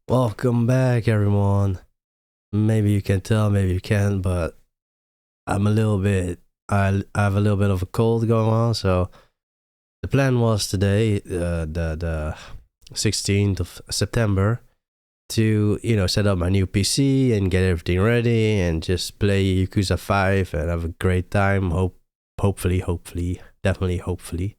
Welcome back, everyone. Maybe you can tell, maybe you can't, but I'm a little bit. I have a little bit of a cold going on, so the plan was today, the 16th of September, to set up my new PC and get everything ready and just play Yakuza 5 and have a great time. Hopefully, definitely, hopefully.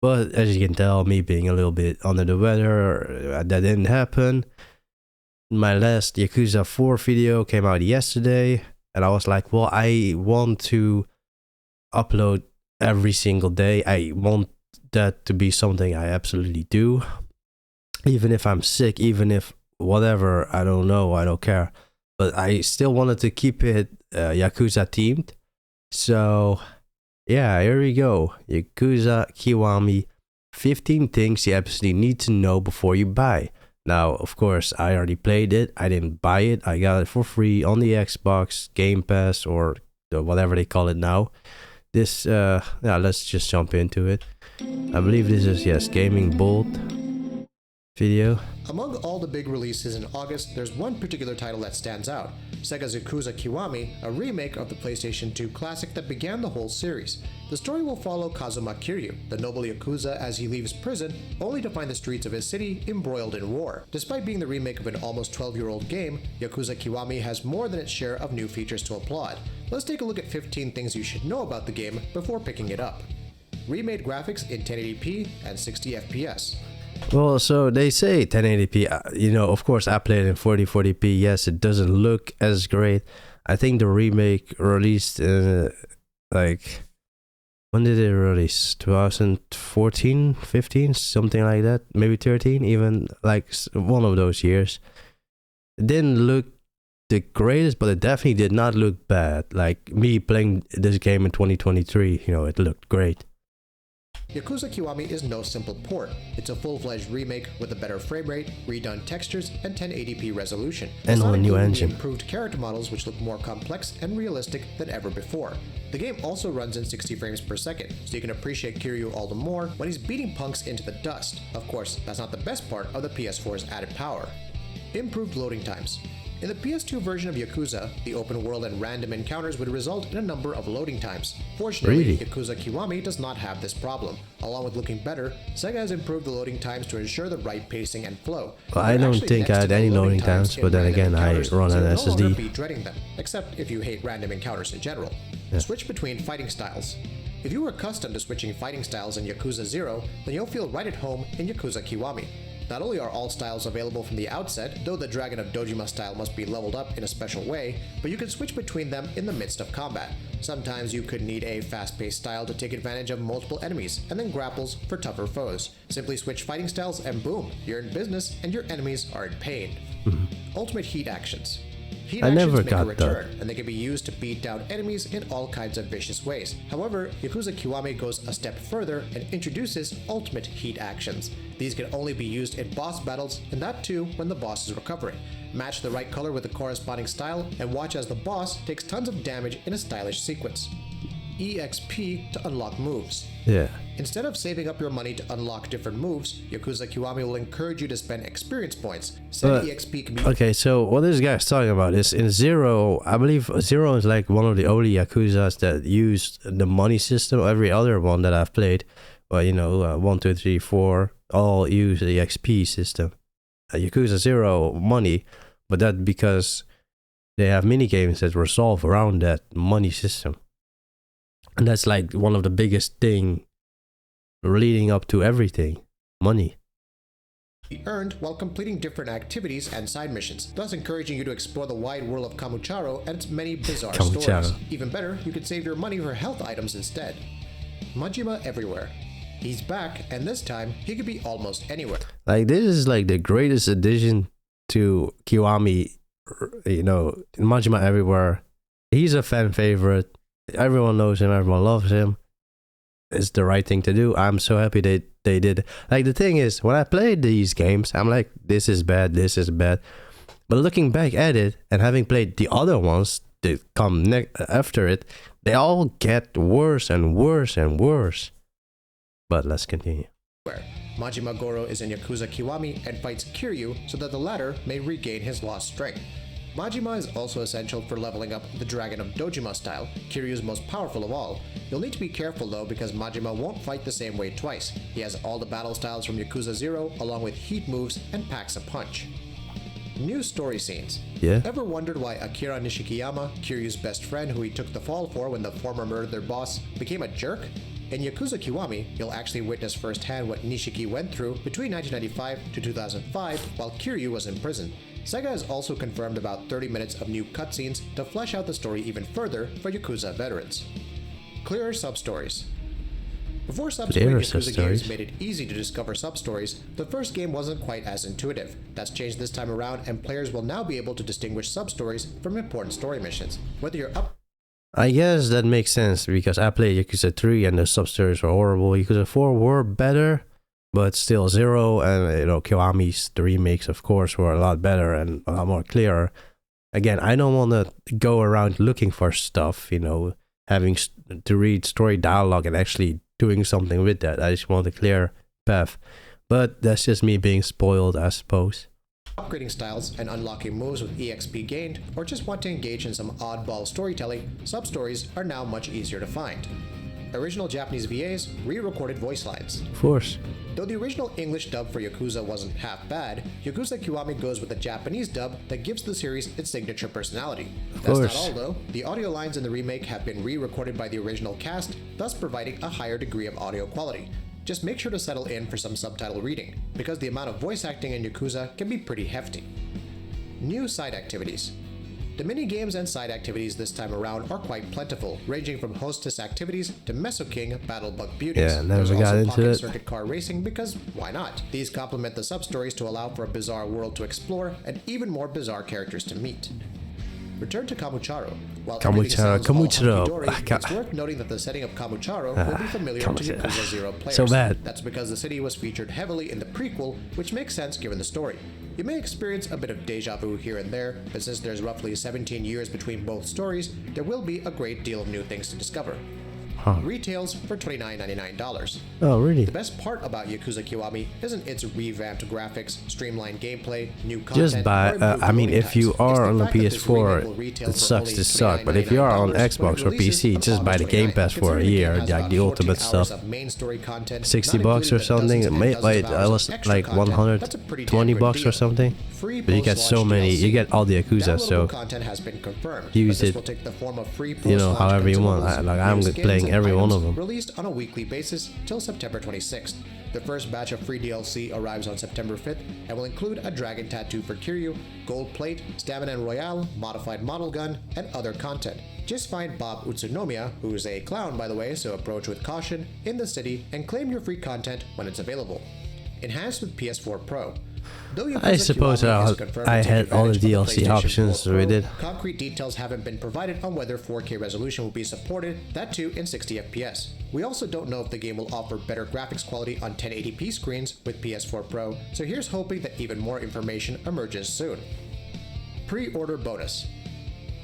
But as you can tell, me being a little bit under the weather, that didn't happen. My last Yakuza 4 video came out yesterday, and I was like, well, I want to upload every single day. I want that to be something I absolutely do. Even if I'm sick, even if whatever, I don't know, I don't care. But I still wanted to keep it Yakuza themed. So yeah, here we go. Yakuza Kiwami, 15 things you absolutely need to know before you buy. Now, of course, I already played it. I didn't buy it. I got it for free on the Xbox, Game Pass, or whatever they call it now. Let's just jump into it. I believe this is, yes, Gaming Bolt video. Among all the big releases in August, there's one particular title that stands out. Sega's Yakuza Kiwami, a remake of the PlayStation 2 classic that began the whole series. The story will follow Kazuma Kiryu, the noble Yakuza, as he leaves prison, only to find the streets of his city embroiled in war. Despite being the remake of an almost 12-year-old game, Yakuza Kiwami has more than its share of new features to applaud. Let's take a look at 15 things you should know about the game before picking it up. Remade graphics in 1080p and 60 FPS. Well, so they say 1080p. Of course, I played in 4040p. Yes, it doesn't look as great. I think the remake released when did it release? 2014, 15, something like that. Maybe 13, even like one of those years. It didn't look the greatest, but it definitely did not look bad. Like me playing this game in 2023, it looked great. Yakuza Kiwami is no simple port. It's a full-fledged remake with a better frame rate, redone textures, and 1080p resolution. And a new engine. Improved character models which look more complex and realistic than ever before. The game also runs in 60 frames per second, so you can appreciate Kiryu all the more when he's beating punks into the dust. Of course, that's not the best part of the PS4's added power. Improved loading times. In the PS2 version of Yakuza, the open world and random encounters would result in a number of loading times. Fortunately, Really? Yakuza Kiwami does not have this problem. Along with looking better, Sega has improved the loading times to ensure the right pacing and flow. Well, I don't think I had any loading times, but then again, I run an No SSD. longer be dreading them, except if you hate random encounters in general. Yeah. Switch between fighting styles. If you were accustomed to switching fighting styles in Yakuza 0, then you'll feel right at home in Yakuza Kiwami. Not only are all styles available from the outset, though the Dragon of Dojima style must be leveled up in a special way, but you can switch between them in the midst of combat. Sometimes you could need a fast-paced style to take advantage of multiple enemies, and then grapples for tougher foes. Simply switch fighting styles and boom, you're in business and your enemies are in pain. Ultimate heat actions. Heat I actions never make got a return, and they can be used to beat down enemies in all kinds of vicious ways. However, Yakuza Kiwami goes a step further and introduces ultimate heat actions. These can only be used in boss battles, and that too when the boss is recovering. Match the right color with the corresponding style, and watch as the boss takes tons of damage in a stylish sequence. EXP to unlock moves. Yeah. Instead of saving up your money to unlock different moves, Yakuza Kiwami will encourage you to spend experience points. Said EXP can be... Okay, so what this guy's talking about is in Zero, I believe Zero is like one of the only Yakuzas that used the money system. Every other one that I've played, 1, 2, 3, 4, all use the XP system. Yakuza 0, money, but that because they have mini games that resolve around that money system. And that's like one of the biggest thing leading up to everything, money. Earned while completing different activities and side missions, thus encouraging you to explore the wide world of Kamucharo and its many bizarre stories. Even better, you can save your money for health items instead. Majima everywhere. He's back, and this time, he could be almost anywhere. Like, this is like the greatest addition to Kiwami, Majima everywhere. He's a fan favorite. Everyone knows him, everyone loves him. It's the right thing to do. I'm so happy they did. Like, the thing is, when I played these games, I'm like, this is bad, this is bad. But looking back at it, and having played the other ones that come after it, they all get worse and worse and worse. But let's continue. Majima Goro is in Yakuza Kiwami and fights Kiryu so that the latter may regain his lost strength. Majima is also essential for leveling up the Dragon of Dojima style, Kiryu's most powerful of all. You'll need to be careful though because Majima won't fight the same way twice. He has all the battle styles from Yakuza 0 along with heat moves and packs a punch. New story scenes. Yeah. Ever wondered why Akira Nishikiyama, Kiryu's best friend who he took the fall for when the former murdered their boss, became a jerk? In Yakuza Kiwami, you'll actually witness firsthand what Nishiki went through between 1995 to 2005 while Kiryu was in prison. Sega has also confirmed about 30 minutes of new cutscenes to flesh out the story even further for Yakuza veterans. Clearer sub-stories. Before substory Yakuza games made it easy to discover substories, the first game wasn't quite as intuitive. That's changed this time around, and players will now be able to distinguish substories from important story missions. Whether you're up... I guess that makes sense, because I played Yakuza 3 and the substories were horrible. Yakuza 4 were better, but still 0 and, Kiwami's, the remakes, of course, were a lot better and a lot more clearer. Again, I don't want to go around looking for stuff, having to read story dialogue and actually doing something with that. I just want a clear path. But that's just me being spoiled, I suppose. Upgrading styles and unlocking moves with EXP gained, or just want to engage in some oddball storytelling, sub-stories are now much easier to find. Original Japanese VAs, re-recorded voice lines. Of course. Though the original English dub for Yakuza wasn't half bad, Yakuza Kiwami goes with a Japanese dub that gives the series its signature personality. That's not all though. The audio lines in the remake have been re-recorded by the original cast, thus providing a higher degree of audio quality. Just make sure to settle in for some subtitle reading, because the amount of voice acting in Yakuza can be pretty hefty. New side activities. The mini-games and side activities this time around are quite plentiful, ranging from hostess activities to Meso King battle bug beauties. Yeah, never There's got also into pocket it. circuit car racing because why not? These complement the sub-stories to allow for a bizarre world to explore and even more bizarre characters to meet. Return to Kamucharo. While Kamucharo. It's worth noting that the setting of Kamucharo will be familiar to Yakuza 0 players. So bad. That's because the city was featured heavily in the prequel, which makes sense given the story. You may experience a bit of deja vu here and there, but since there's roughly 17 years between both stories, there will be a great deal of new things to discover. Retails for $29.99. Oh, really? The best part about Yakuza Kiwami isn't its revamped graphics, streamlined gameplay, new content. Just buy, if you are on a PS4, it sucks to suck, but if you are on Xbox or PC, just buy the Game Pass for a year, like the ultimate stuff. $60 or something, it was like $120 or something. But you get so many, you get all the Yakuza, so use it, however you want. I'm playing every one of them. Released on a weekly basis till September 26th. The first batch of free DLC arrives on September 5th and will include a dragon tattoo for Kiryu, gold plate, stamina and royale, modified model gun, and other content. Just find Bob Utsunomiya, who is a clown by the way, so approach with caution, in the city and claim your free content when it's available. Enhanced with PS4 Pro. I suppose I had all the DLC options with it. Concrete details haven't been provided on whether 4K resolution will be supported, that too in 60 FPS. We also don't know if the game will offer better graphics quality on 1080p screens with PS4 Pro, so here's hoping that even more information emerges soon. Pre-order bonus.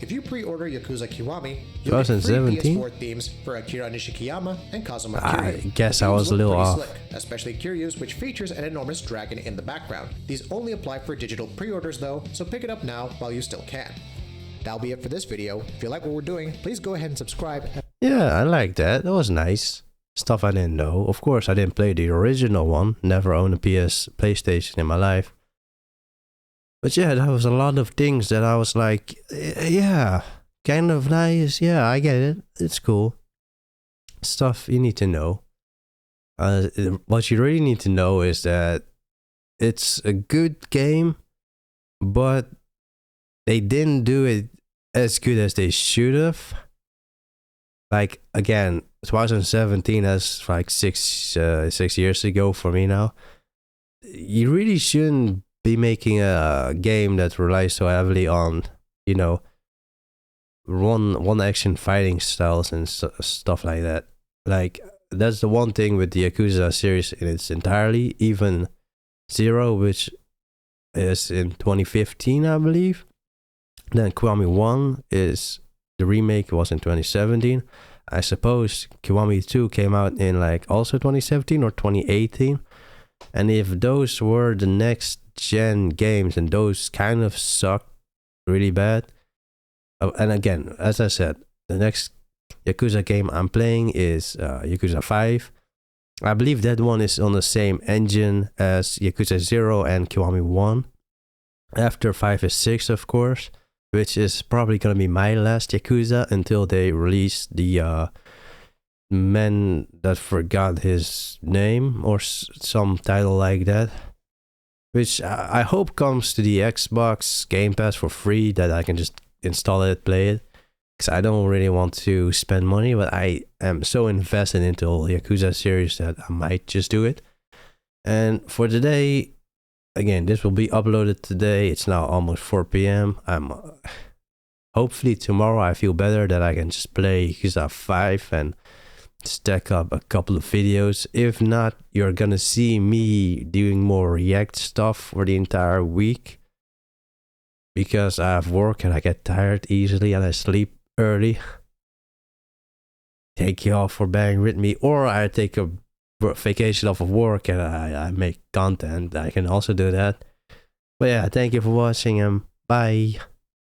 If you pre-order Yakuza Kiwami, you'll get free PS4 themes for Akira Nishikiyama and Kazuma Kiryu. I guess I was a little off. Slick, especially Kiryu's, which features an enormous dragon in the background. These only apply for digital pre-orders though, so pick it up now while you still can. That'll be it for this video. If you like what we're doing, please go ahead and subscribe. Yeah, I like that. That was nice. Stuff I didn't know. Of course, I didn't play the original one. Never owned a PlayStation in my life. But yeah, there was a lot of things that I was like, yeah, kind of nice. Yeah, I get it. It's cool. Stuff you need to know. What you really need to know is that it's a good game, but they didn't do it as good as they should have. Like, again, 2017, that's like six years ago for me now. You really shouldn't be making a game that relies so heavily on, one action fighting styles and stuff like that. Like, that's the one thing with the Yakuza series in its entirety. Even 0, which is in 2015, I believe. Then Kiwami 1 is, the remake was in 2017. I suppose Kiwami 2 came out in like also 2017 or 2018. And if those were the next gen games and those kind of suck really bad, and again, as I said, the next Yakuza game I'm playing is Yakuza 5. I believe that one is on the same engine as Yakuza 0 and Kiwami 1. After 5 is 6, of course, which is probably going to be my last Yakuza until they release the man that forgot his name or some title like that, which I hope comes to the Xbox Game Pass for free, that I can just install it, play it, because I don't really want to spend money, but I am so invested into the Yakuza series that I might just do it. And for today, again, this will be uploaded today. It's now almost 4 p.m. I'm hopefully tomorrow I feel better, that I can just play Yakuza 5 and stack up a couple of videos. If not, you're gonna see me doing more React stuff for the entire week, because I have work and I get tired easily and I sleep early. Thank you all for bearing with me, or I take a vacation off of work and I make content. I can also do that. But yeah, thank you for watching and bye.